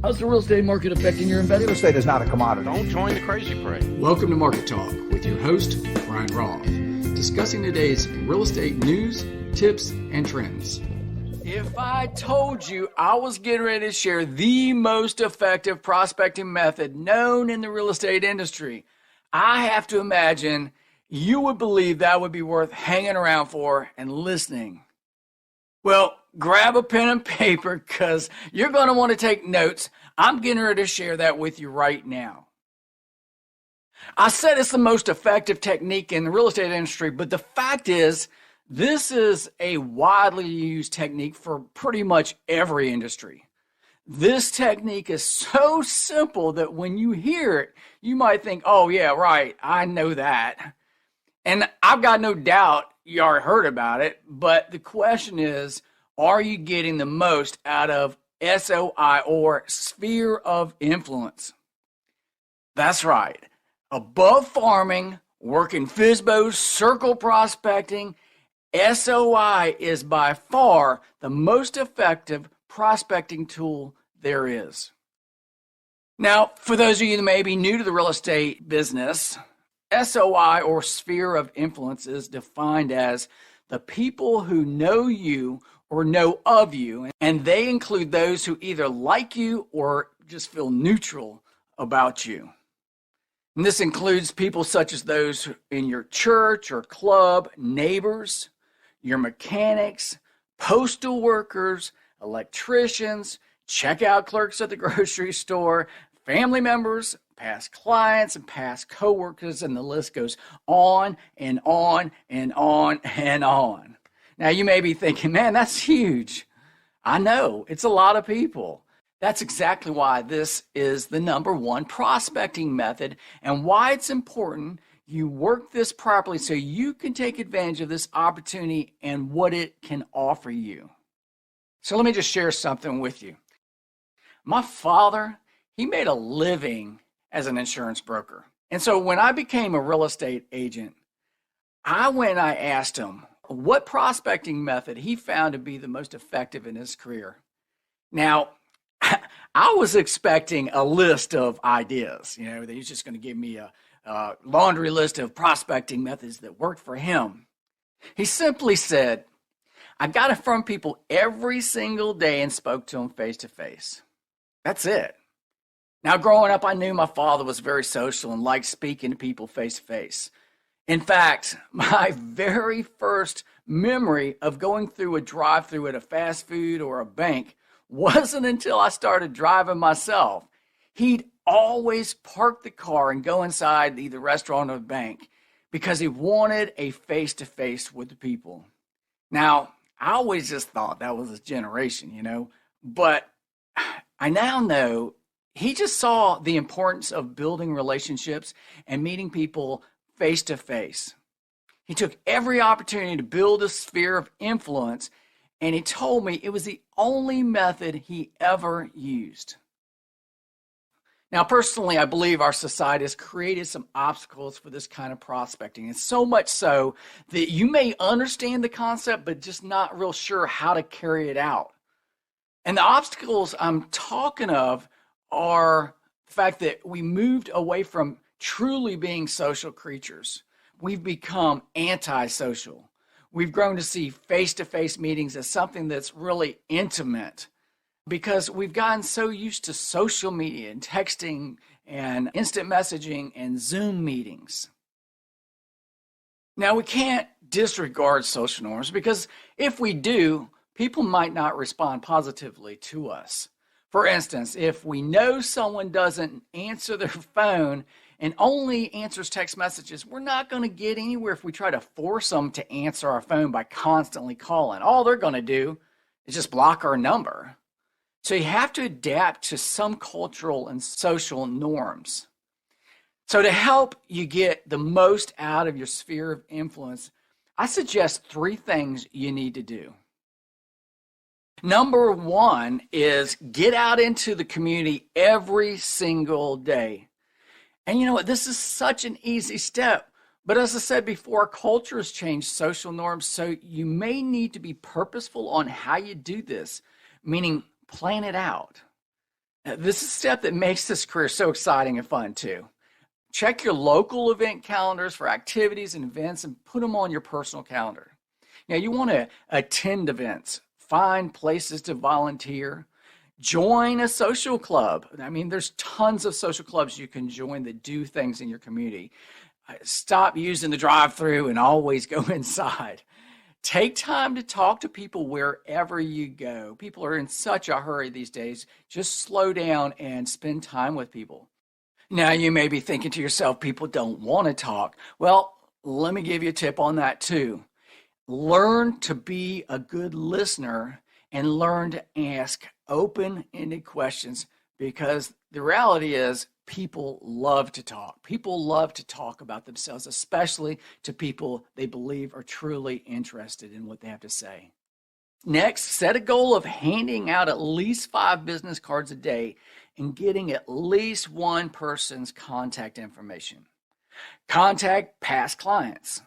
How's the real estate market affecting your investment? Real estate is not a commodity. Don't join the crazy parade. Welcome to Market Talk with your host, Brian Roth, discussing today's real estate news, tips, and trends. If I told you I was getting ready to share the most effective prospecting method known in the real estate industry, I have to imagine you would believe that would be worth hanging around for and listening. Well, grab a pen and paper because you're going to want to take notes. I'm getting ready to share that with you right now. I said it's the most effective technique in the real estate industry, but the fact is, this is a widely used technique for pretty much every industry. This technique is so simple that when you hear it, you might think, oh yeah, right, I know that. And I've got no doubt you already heard about it, but the question is, are you getting the most out of SOI, or sphere of influence? That's right. Above farming, working FSBO, circle prospecting, SOI is by far the most effective prospecting tool there is. Now, for those of you that may be new to the real estate business, SOI, or sphere of influence, is defined as the people who know you or know of you, and they include those who either like you or just feel neutral about you. And this includes people such as those in your church or club, neighbors, your mechanics, postal workers, electricians, checkout clerks at the grocery store, family members, past clients, and past coworkers, and the list goes on and on and on and on. Now you may be thinking, man, that's huge. I know, it's a lot of people. That's exactly why this is the number one prospecting method and why it's important you work this properly so you can take advantage of this opportunity and what it can offer you. So let me just share something with you. My father, he made a living as an insurance broker. And so when I became a real estate agent, I asked him what prospecting method he found to be the most effective in his career. Now, I was expecting a list of ideas, that he's just going to give me a laundry list of prospecting methods that worked for him. He simply said, I got it from people every single day and spoke to them face to face. That's it. Now, growing up, I knew my father was very social and liked speaking to people face to face. In fact, my very first memory of going through a drive-thru at a fast food or a bank wasn't until I started driving myself. He'd always park the car and go inside either restaurant or the bank because he wanted a face-to-face with the people. Now, I always just thought that was his generation, but I now know he just saw the importance of building relationships and meeting people face to face. He took every opportunity to build a sphere of influence, and he told me it was the only method he ever used. Now, personally, I believe our society has created some obstacles for this kind of prospecting, and so much so that you may understand the concept, but just not real sure how to carry it out. And the obstacles I'm talking of are the fact that we moved away from truly being social creatures. We've become antisocial. We've grown to see face-to-face meetings as something that's really intimate because we've gotten so used to social media and texting and instant messaging and Zoom meetings. Now, we can't disregard social norms because if we do, people might not respond positively to us. For instance, if we know someone doesn't answer their phone and only answers text messages, we're not going to get anywhere if we try to force them to answer our phone by constantly calling. All they're going to do is just block our number. So you have to adapt to some cultural and social norms. So to help you get the most out of your sphere of influence, I suggest 3 things you need to do. Number 1 is get out into the community every single day. And you know what? This is such an easy step. But as I said before, culture has changed social norms, so you may need to be purposeful on how you do this, meaning plan it out. This is a step that makes this career so exciting and fun too. Check your local event calendars for activities and events and put them on your personal calendar. Now, you want to attend events, find places to volunteer, join a social club. I mean, there's tons of social clubs you can join that do things in your community. Stop using the drive-through and always go inside. Take time to talk to people wherever you go. People are in such a hurry these days. Just slow down and spend time with people. Now, you may be thinking to yourself, people don't want to talk. Well, let me give you a tip on that too. Learn to be a good listener and learn to ask open-ended questions, because the reality is people love to talk. People love to talk about themselves, especially to people they believe are truly interested in what they have to say. Next, set a goal of handing out at least 5 business cards a day and getting at least one person's contact information. Contact past clients.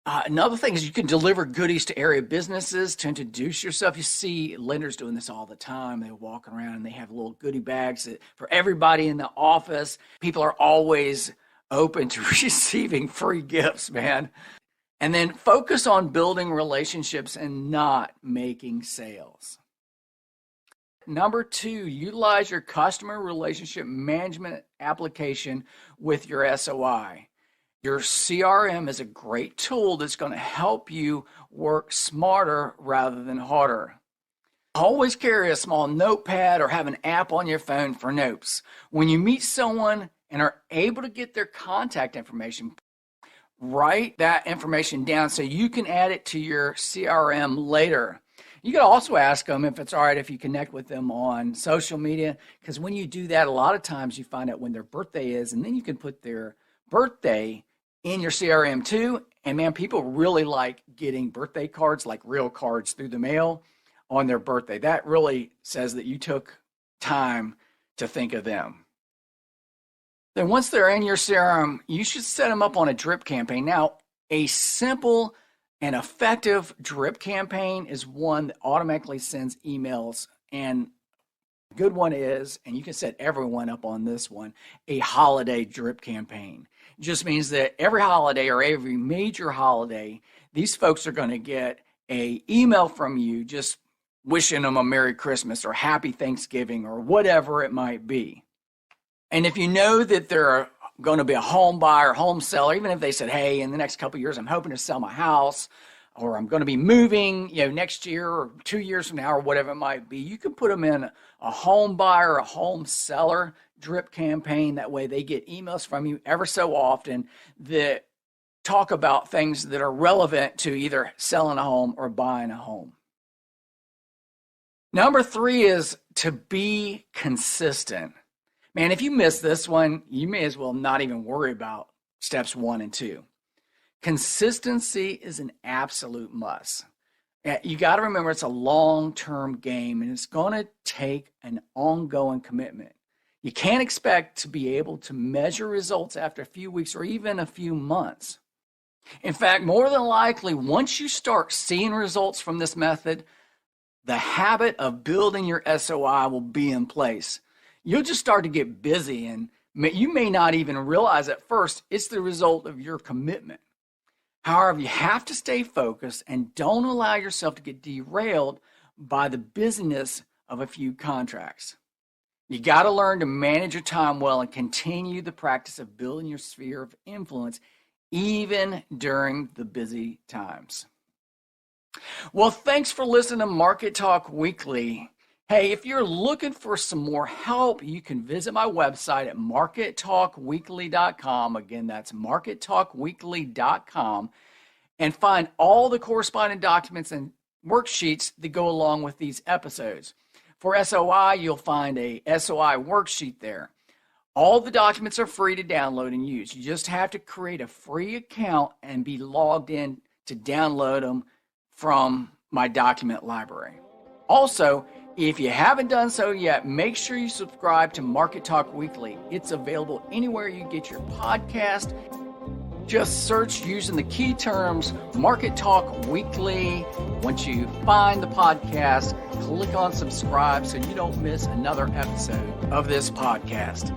Another thing is you can deliver goodies to area businesses to introduce yourself. You see lenders doing this all the time. They walk around and they have little goodie bags for everybody in the office. People are always open to receiving free gifts, man. And then focus on building relationships and not making sales. Number 2, utilize your customer relationship management application with your SOI. Your CRM is a great tool that's going to help you work smarter rather than harder. Always carry a small notepad or have an app on your phone for notes. When you meet someone and are able to get their contact information, write that information down so you can add it to your CRM later. You can also ask them if it's all right if you connect with them on social media, because when you do that, a lot of times you find out when their birthday is, and then you can put their birthday in your CRM too. And man, people really like getting birthday cards, like real cards through the mail on their birthday. That really says that you took time to think of them. Then once they're in your CRM, you should set them up on a drip campaign. Now, a simple and effective drip campaign is one that automatically sends emails. And a good one is, and you can set everyone up on this one, a holiday drip campaign. It just means that every holiday or every major holiday, these folks are going to get an email from you just wishing them a Merry Christmas or Happy Thanksgiving or whatever it might be. And if you know that they're going to be a home buyer, home seller, even if they said, hey, in the next couple of years, I'm hoping to sell my house, or I'm going to be moving, next year or 2 years from now or whatever it might be, you can put them in a home buyer, a home seller drip campaign. That way they get emails from you ever so often that talk about things that are relevant to either selling a home or buying a home. Number 3 is to be consistent. Man, if you miss this one, you may as well not even worry about steps 1 and 2. Consistency is an absolute must. You got to remember it's a long-term game, and it's going to take an ongoing commitment. You can't expect to be able to measure results after a few weeks or even a few months. In fact, more than likely, once you start seeing results from this method, the habit of building your SOI will be in place. You'll just start to get busy, and you may not even realize at first it's the result of your commitment. However, you have to stay focused and don't allow yourself to get derailed by the busyness of a few contracts. You got to learn to manage your time well and continue the practice of building your sphere of influence even during the busy times. Well, thanks for listening to Market Talk Weekly. Hey, if you're looking for some more help, you can visit my website at markettalkweekly.com. Again, that's markettalkweekly.com, and find all the corresponding documents and worksheets that go along with these episodes. For SOI, you'll find a SOI worksheet there. All the documents are free to download and use. You just have to create a free account and be logged in to download them from my document library. Also, if you haven't done so yet, make sure you subscribe to Market Talk Weekly. It's available anywhere you get your podcast. Just search using the key terms Market Talk Weekly. Once you find the podcast, click on subscribe so you don't miss another episode of this podcast.